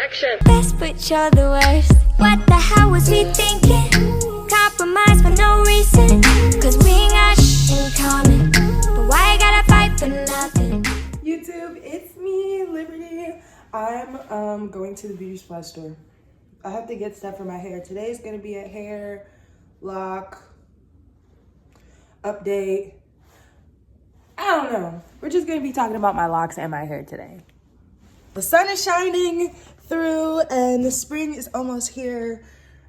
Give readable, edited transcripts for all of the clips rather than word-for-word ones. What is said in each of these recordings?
direction. Best, but you're the worst. What the hell was we thinking? Compromise for no reason. Cause we ain't got shit in common. But why you gotta fight for nothing? YouTube, it's me, Liberty. I'm going to the beauty supply store. I have to get stuff for my hair. Today's gonna be a hair lock update. I don't know. We're just gonna be talking about my locks and my hair today. The sun is shining through and the spring is almost here,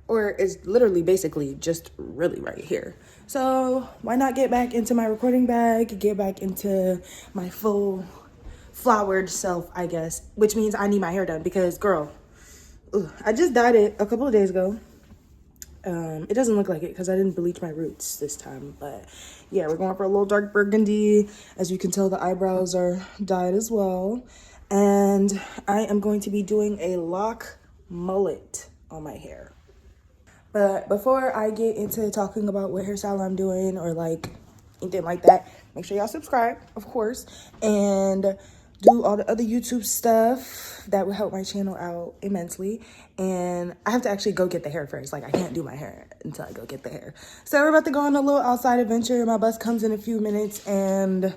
or is literally basically just really right here. So why not get back into my recording bag, get back into my full flowered self, I guess, which means I need my hair done because girl, I just dyed it a couple of days ago. It doesn't look like it because I didn't bleach my roots this time, but yeah, we're going for a little dark burgundy. As you can tell, the eyebrows are dyed as well. And I am going to be doing a lock mullet on my hair. But before I get into talking about what hairstyle I'm doing or like anything like that, make sure y'all subscribe, of course, and do all the other YouTube stuff that would help my channel out immensely. And I have to actually go get the hair first. Like, I can't do my hair until I go get the hair. So we're about to go on a little outside adventure. My bus comes in a few minutes. And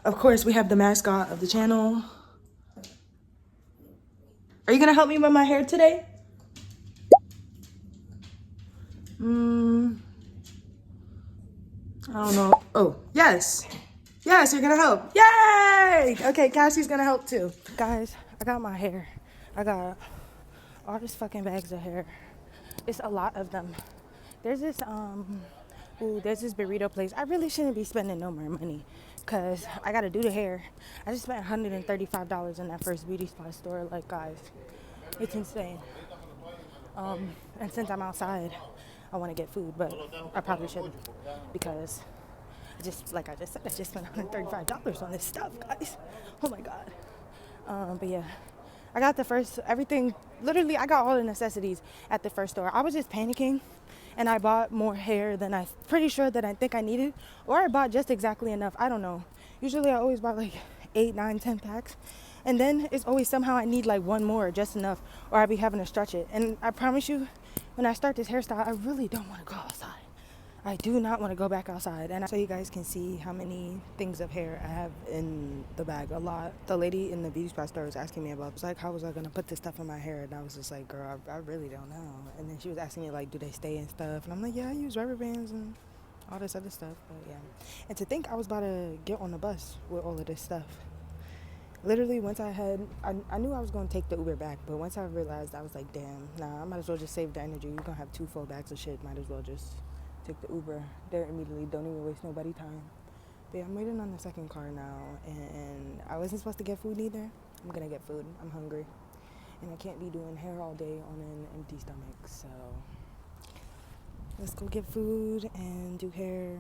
of course, we have the mascot of the channel. Are you gonna help me with my hair today? I don't know. Oh, yes. Yes, you're gonna help. Yay! Okay, Cassie's gonna help too. Guys, I got my hair. I got all these fucking bags of hair. It's a lot of them. There's this there's this burrito place. I really shouldn't be spending no more money because I gotta do the hair. I just spent $135 in that first beauty supply store. Like, guys, it's insane. And since I'm outside, I want to get food, but I probably shouldn't because like I just said, I just spent $135 on this stuff, guys. Oh my God. But yeah, I got everything, literally I got all the necessities at the first store. I was just panicking and I bought more hair than I think I needed, or I bought just exactly enough. I don't know. Usually I always buy like 8, 9, 10 packs. And then it's always somehow I need like one more, just enough, or I'll be having to stretch it. And I promise you, when I start this hairstyle, I really don't want to go outside. I do not want to go back outside. And so you guys can see how many things of hair I have in the bag. A lot. The lady in the beauty supply store was asking me about, it's like, how was I going to put this stuff in my hair? And I was just like, girl, I really don't know. And then she was asking me, like, do they stay and stuff? And I'm like, yeah, I use rubber bands and all this other stuff. But yeah. And to think I was about to get on the bus with all of this stuff. Literally, once I knew I was going to take the Uber back, but once I realized, I was like, damn, nah, I might as well just save the energy. You're going to have 2 full bags of shit. Might as well just take the Uber there immediately. Don't even waste nobody's time. But yeah, I'm waiting on the second car now, and I wasn't supposed to get food either. I'm going to get food. I'm hungry. And I can't be doing hair all day on an empty stomach, so let's go get food and do hair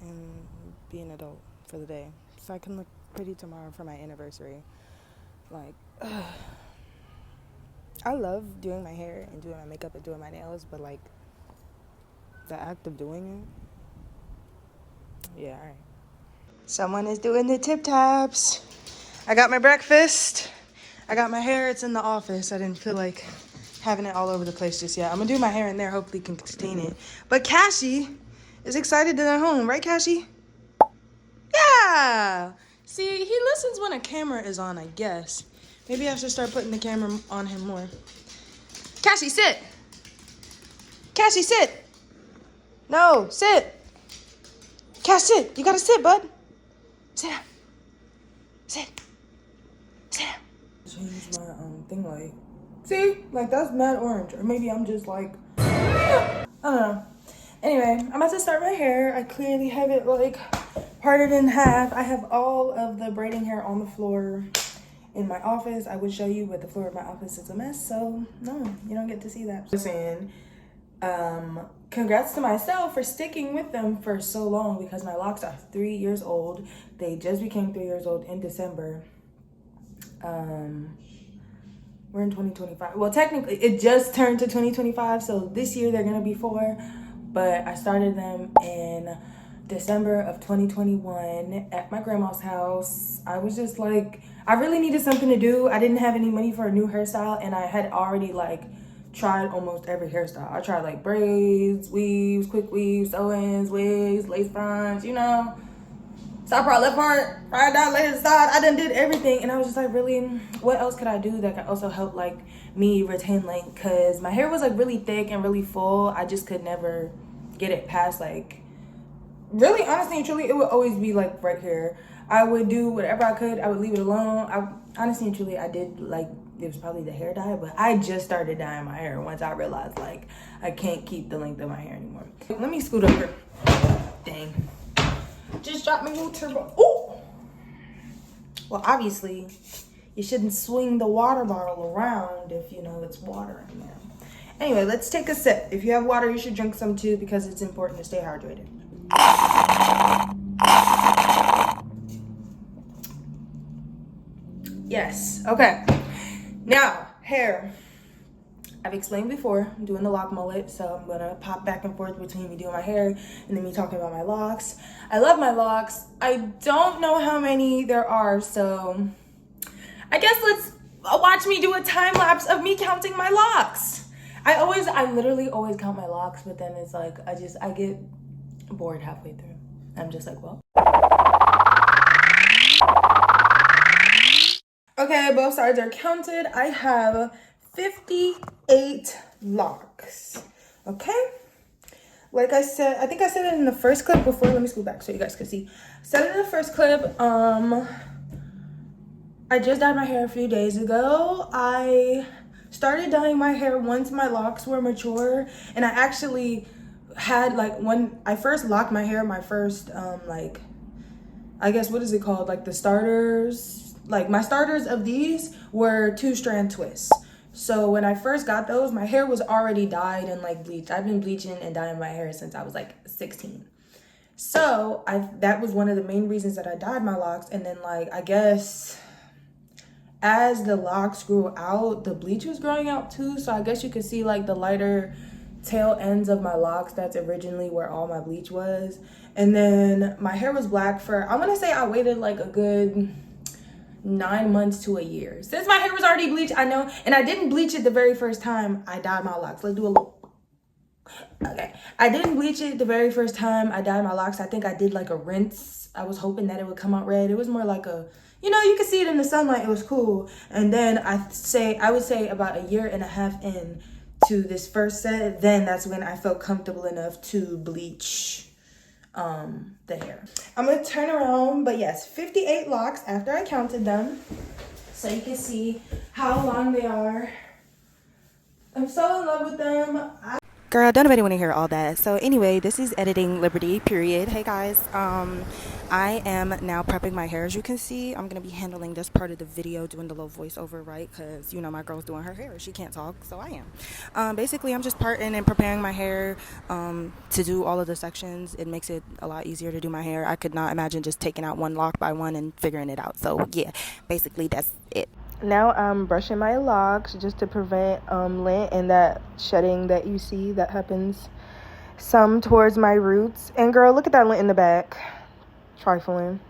and be an adult for the day so I can look pretty tomorrow for my anniversary. Like, I love doing my hair and doing my makeup and doing my nails, but like the act of doing it, yeah, all right. Someone is doing the tip taps. I got my breakfast. I got my hair. It's in the office. I didn't feel like having it all over the place just yet. I'm gonna do my hair in there. Hopefully can contain it. But Cassie is excited that I'm home, right, Cassie? Yeah. See, he listens when a camera is on, I guess. Maybe I should start putting the camera on him more. Cassie, sit. Cassie, sit. No, sit. Cass, sit. You gotta sit, bud. Sit down. Sit. Sit down. Change my thing light. See? Like, that's mad orange. Or maybe I'm just like, I don't know. Anyway, I'm about to start my hair. I clearly have it like parted in half. I have all of the braiding hair on the floor in my office. I would show you, but the floor of my office is a mess, so no, you don't get to see that. Listen, congrats to myself for sticking with them for so long because my locks are 3 years old. They just became 3 years old in December. We're in 2025. Well, technically, it just turned to 2025, so this year they're gonna be 4. But I started them in December of 2021 at my grandma's house. I was just like, I really needed something to do. I didn't have any money for a new hairstyle, and I had already like tried almost every hairstyle. I tried like braids, weaves, quick weaves, sew-ins, wigs, lace fronts, you know, side part, left part, right down, left side. I done did everything, and I was just like, really, what else could I do that could also help like me retain length? Because my hair was like really thick and really full. I just could never get it past like, really, honestly and truly, it would always be like right here. I would do whatever I could. I would leave it alone. Honestly and truly, I did like, it was probably the hair dye, but I just started dyeing my hair once I realized like I can't keep the length of my hair anymore. Let me scoot over. Dang. Just dropped my little turbo. Ooh! Well, obviously, you shouldn't swing the water bottle around if you know it's water in there. Anyway, let's take a sip. If you have water, you should drink some too, because it's important to stay hydrated. Yes, okay. Now, hair. I've explained before, I'm doing the lock mullet, so I'm gonna pop back and forth between me doing my hair and then me talking about my locks. I love my locks. I don't know how many there are, so I guess let's watch me do a time lapse of me counting my locks. I literally always count my locks, but then it's like, I get bored halfway through. I'm just like, well. Okay, both sides are counted. I have 58 locks. Okay? Like I said, I think I said it in the first clip before. Let me scoot back so you guys can see. Said it in the first clip. I just dyed my hair a few days ago. I started dyeing my hair once my locks were mature, and I actually had like, when I first locked my hair, my first like, I guess, what is it called, like the starters, like my starters of these were 2-strand twists. So when I first got those, my hair was already dyed and like bleached. I've been bleaching and dyeing my hair since I was like 16. So that was one of the main reasons that I dyed my locks. And then like, I guess as the locks grew out, the bleach was growing out too. So I guess you could see like the lighter tail ends of my locks. That's originally where all my bleach was. And then my hair was black for, I want to say I waited like a good 9 months to a year. Since my hair was already bleached, I know, and I didn't bleach it the very first time I dyed my locks. Let's do a little. Okay. I didn't bleach it the very first time I dyed my locks. I think I did like a rinse. I was hoping that it would come out red. It was more like a, you know, you could see it in the sunlight. It was cool. And then I would say about a year and a half in to this first set, then that's when I felt comfortable enough to bleach the hair. I'm gonna turn around, but yes, 58 locks after I counted them, so you can see how long they are. I'm so in love with them. Girl, don't nobody want to hear all that. So anyway, this is Editing Liberty, period. Hey guys, I am now prepping my hair. As you can see, I'm going to be handling this part of the video, doing the little voiceover, right? Because, you know, my girl's doing her hair. She can't talk, so I am. Basically, I'm just parting and preparing my hair to do all of the sections. It makes it a lot easier to do my hair. I could not imagine just taking out one lock by one and figuring it out. So, yeah, basically, that's it. Now I'm brushing my locks just to prevent lint and that shedding that you see that happens some towards my roots. And girl, look at that lint in the back. Trifling.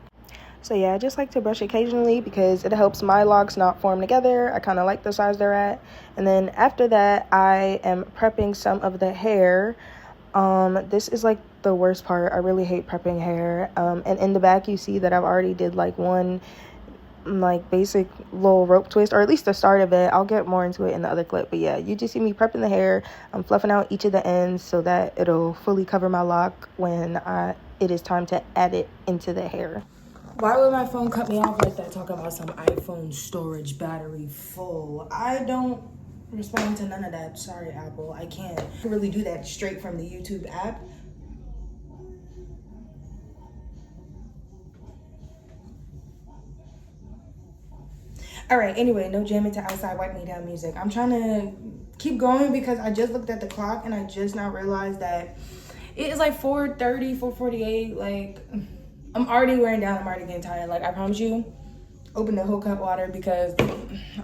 So yeah, I just like to brush occasionally because it helps my locks not form together. I kind of like the size they're at. And then after that, I am prepping some of the hair. This is like the worst part. I really hate prepping hair. And in the back, you see that I've already did like one like basic little rope twist, or at least the start of it. I'll get more into it in the other clip, but yeah, you just see me prepping the hair. I'm fluffing out each of the ends so that it'll fully cover my lock when it is time to add it into the hair. Why would my phone cut me off like that, talking about some iPhone storage battery full? I don't respond to none of that. Sorry, Apple, I can't really do that straight from the YouTube app. All right, anyway, no jamming to outside wipe me down music. I'm trying to keep going because I just looked at the clock and I just now realized that it is like 4:30, 4:48. Like, I'm already wearing down. I'm already getting tired. Like, I promise you, open the whole cut water because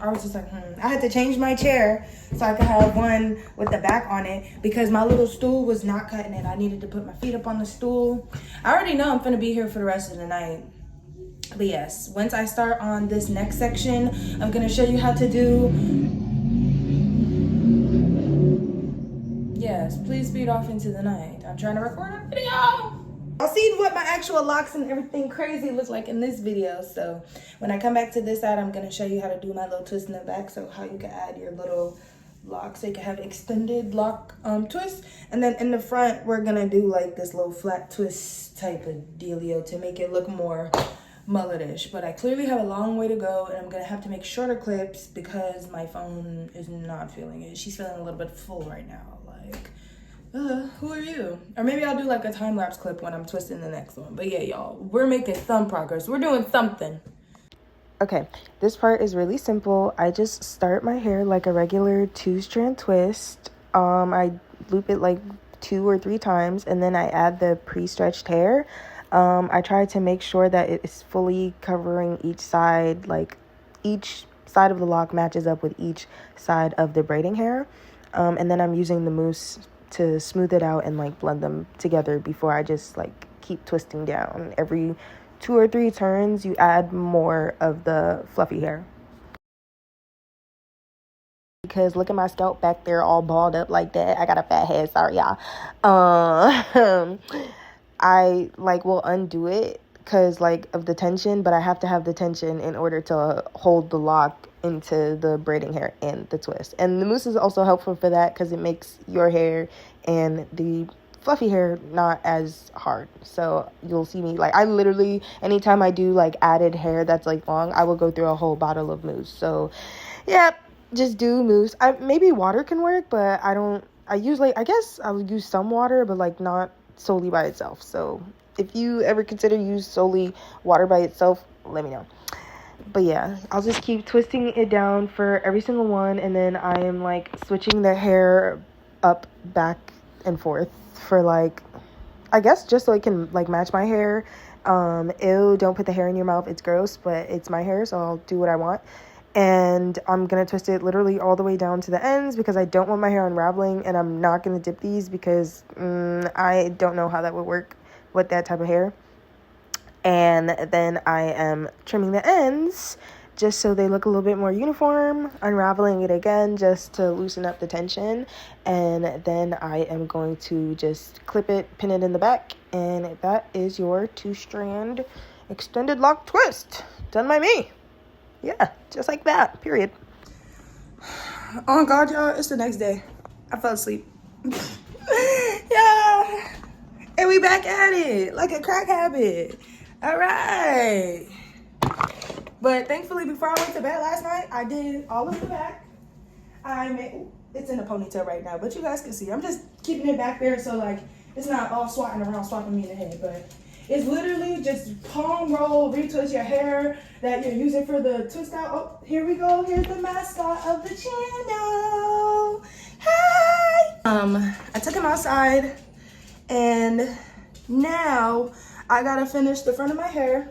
I was just like, I had to change my chair so I could have one with the back on it because my little stool was not cutting it. I needed to put my feet up on the stool. I already know I'm gonna be here for the rest of the night. But yes, once I start on this next section, I'm gonna show you how to do. Yes, please speed off into the night. I'm trying to record a video. I'll see what my actual locks and everything crazy looks like in this video. So when I come back to this side, I'm gonna show you how to do my little twist in the back. So how you can add your little lock so you can have extended lock twist. And then in the front, we're gonna do like this little flat twist type of dealio to make it look more mulletish. But I clearly have a long way to go and I'm gonna have to make shorter clips because my phone is not feeling it. She's feeling a little bit full right now. Like, who are you? Or maybe I'll do like a time-lapse clip when I'm twisting the next one. But yeah, y'all, we're making some progress. We're doing something. Okay, this part is really simple. I just start my hair like a regular 2-strand twist. I loop it like 2 or 3 times and then I add the pre-stretched hair. I try to make sure that it is fully covering each side, like each side of the lock matches up with each side of the braiding hair. And then I'm using the mousse to smooth it out and like blend them together before I just like keep twisting down. Every 2 or 3 turns, you add more of the fluffy hair. Because look at my scalp back there all balled up like that. I got a fat head, sorry y'all. I like will undo it because like of the tension, but I have to have the tension in order to hold the lock into the braiding hair and the twist. And the mousse is also helpful for that because it makes your hair and the fluffy hair not as hard. So you'll see me like I literally anytime I do like added hair that's like long, I will go through a whole bottle of mousse. So yeah, just do mousse. Maybe water can work, but I guess I'll use some water, but like not solely by itself. So if you ever consider use solely water by itself, let me know. But yeah, I'll just keep twisting it down for every single one, and then I am like switching the hair up, back and forth for like, I guess just so it can like match my hair. Ew, don't put the hair in your mouth, it's gross, but it's my hair, so I'll do what I want. And I'm gonna twist it literally all the way down to the ends because I don't want my hair unraveling, and I'm not gonna dip these because I don't know how that would work with that type of hair. And then I am trimming the ends just so they look a little bit more uniform, unraveling it again just to loosen up the tension. And then I am going to just clip it, pin it in the back, and that is your 2-strand extended lock twist. Done by me. Yeah, just like that, period. Oh my God, y'all, it's the next day. I fell asleep. Yeah. And we back at it, like a crack habit. All right. But thankfully, before I went to bed last night, I did all of the back. It's in a ponytail right now, but you guys can see. I'm just keeping it back there so like it's not all swatting around, swatting me in the head, but it's literally just palm roll, retwist your hair that you're using for the twist out. Oh, here we go. Here's the mascot of the channel. Hi. I took him outside and now I gotta finish the front of my hair,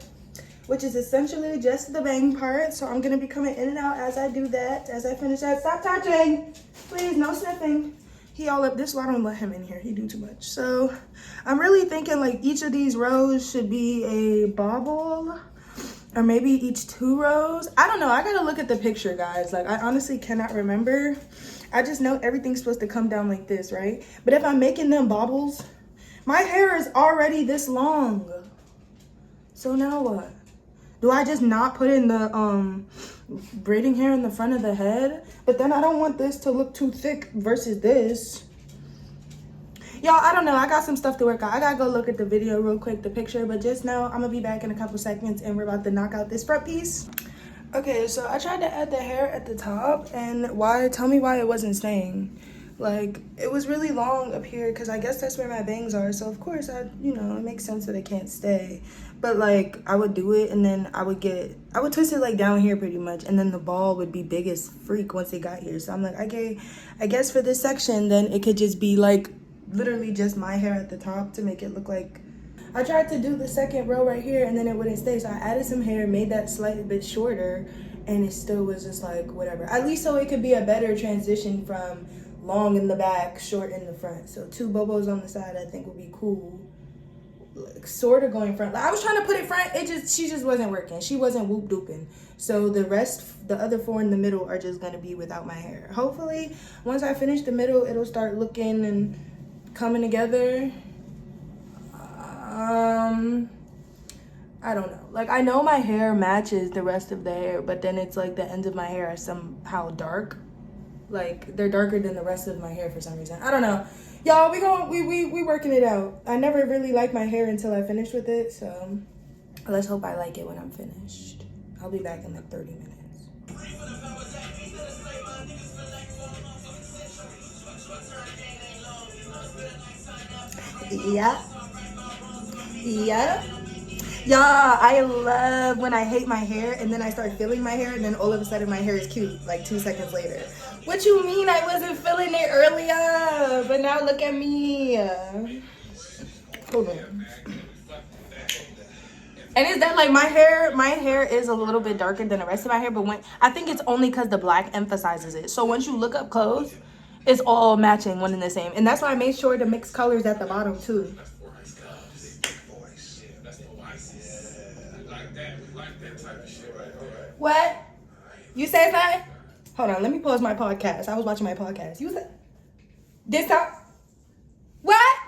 which is essentially just the bang part. So I'm gonna be coming in and out as I do that, as I finish that. Stop touching, please, no sniffing. He all up, this is why I don't let him in here, he do too much. So I'm really thinking like each of these rows should be a bobble, or maybe each 2 rows. I don't know, I gotta look at the picture, guys. Like I honestly cannot remember. I just know everything's supposed to come down like this, right? But if I'm making them bobbles, my hair is already this long. So now what? Do I just not put in the braiding hair in the front of the head? But then I don't want this to look too thick versus this. Y'all, I don't know. I got some stuff to work out. I gotta go look at the video real quick, the picture. But just now, I'm gonna be back in a couple seconds and we're about to knock out this front piece. Okay, so I tried to add the hair at the top, and tell me why it wasn't staying. Like, it was really long up here because I guess that's where my bangs are. So of course, it makes sense that it can't stay. But like, I would do it and then I would twist it like down here pretty much, and then the ball would be big as freak once it got here. So I'm like, okay, I guess for this section, then it could just be like literally just my hair at the top to make it look like I tried to do the second row right here and then it wouldn't stay. So I added some hair, made that slightly bit shorter, and it still was just like whatever. At least so it could be a better transition from long in the back, short in the front. So 2 bobos on the side I think would be cool. Like, sort of going front. Like, I was trying to put it front, she just wasn't working. She wasn't whoop dooping. So the other 4 in the middle are just gonna be without my hair. Hopefully, once I finish the middle, it'll start looking and coming together. I don't know. Like, I know my hair matches the rest of the hair, but then it's like the ends of my hair are somehow dark. Like, they're darker than the rest of my hair for some reason. I don't know. Y'all, we working it out. I never really liked my hair until I finished with it, so let's hope I like it when I'm finished. I'll be back in like 30 minutes. Yeah. Yeah. Y'all, I love when I hate my hair and then I start feeling my hair and then all of a sudden my hair is cute like 2 seconds later. What you mean I wasn't feeling it earlier? But now look at me. Hold on. And it's that like my hair is a little bit darker than the rest of my hair, but when I think it's only because the black emphasizes it. So once you look up close, it's all matching, one and the same. And that's why I made sure to mix colors at the bottom too. What? You said something? Hold on, let me pause my podcast. I was watching my podcast. You said this time? What?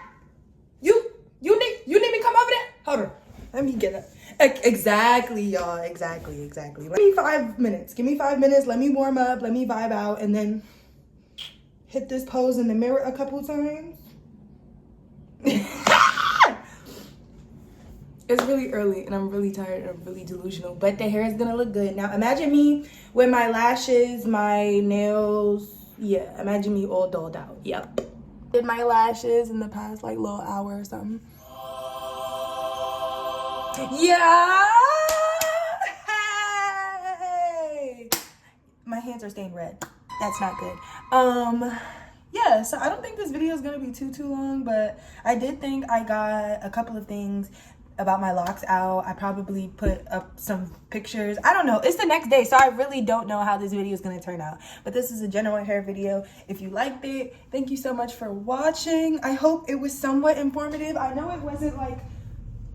You need me to come over there? Hold on. Let me get up. Exactly, y'all. Exactly. Give me 5 minutes. Give me 5 minutes. Let me warm up. Let me vibe out, and then hit this pose in the mirror a couple times. It's really early and I'm really tired and I'm really delusional, but the hair is gonna look good. Now imagine me with my lashes, my nails. Yeah, imagine me all dolled out. Yep. Did my lashes in the past like little hour or something. Yeah. Hey. My hands are stained red. That's not good. Yeah, so I don't think this video is gonna be too long, but I did think I got a couple of things about my locks out. I probably put up some pictures. I don't know. It's the next day, so I really don't know how this video is going to turn out. But this is a general hair video. If you liked it, thank you so much for watching. I hope it was somewhat informative. I know it wasn't like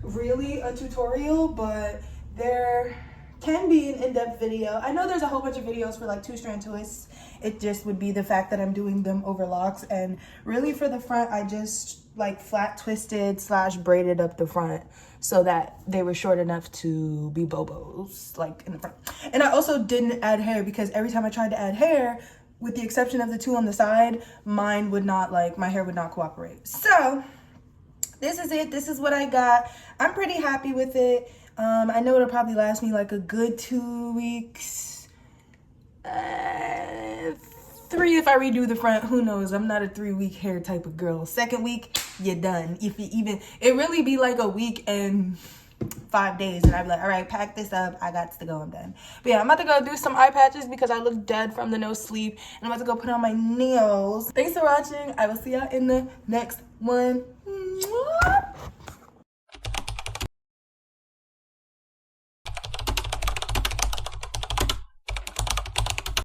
really a tutorial, but there can be an in-depth video. I know there's a whole bunch of videos for like 2-strand twists. It just would be the fact that I'm doing them over locks, and really for the front I just like flat twisted / braided up the front so that they were short enough to be bobos like in the front. And I also didn't add hair because every time I tried to add hair, with the exception of the 2 on the side, my hair would not cooperate. So this is it. This is what I got. I'm pretty happy with it. I know it'll probably last me like a good 2 weeks. 3 if I redo the front. Who knows? I'm not a 3-week hair type of girl. 2nd week, you're done. If you even, it really be like a week and 5 days, and I'd be like, all right, pack this up. I got to go. I'm done. But yeah, I'm about to go do some eye patches because I look dead from the no sleep, and I'm about to go put on my nails. Thanks for watching. I will see y'all in the next one.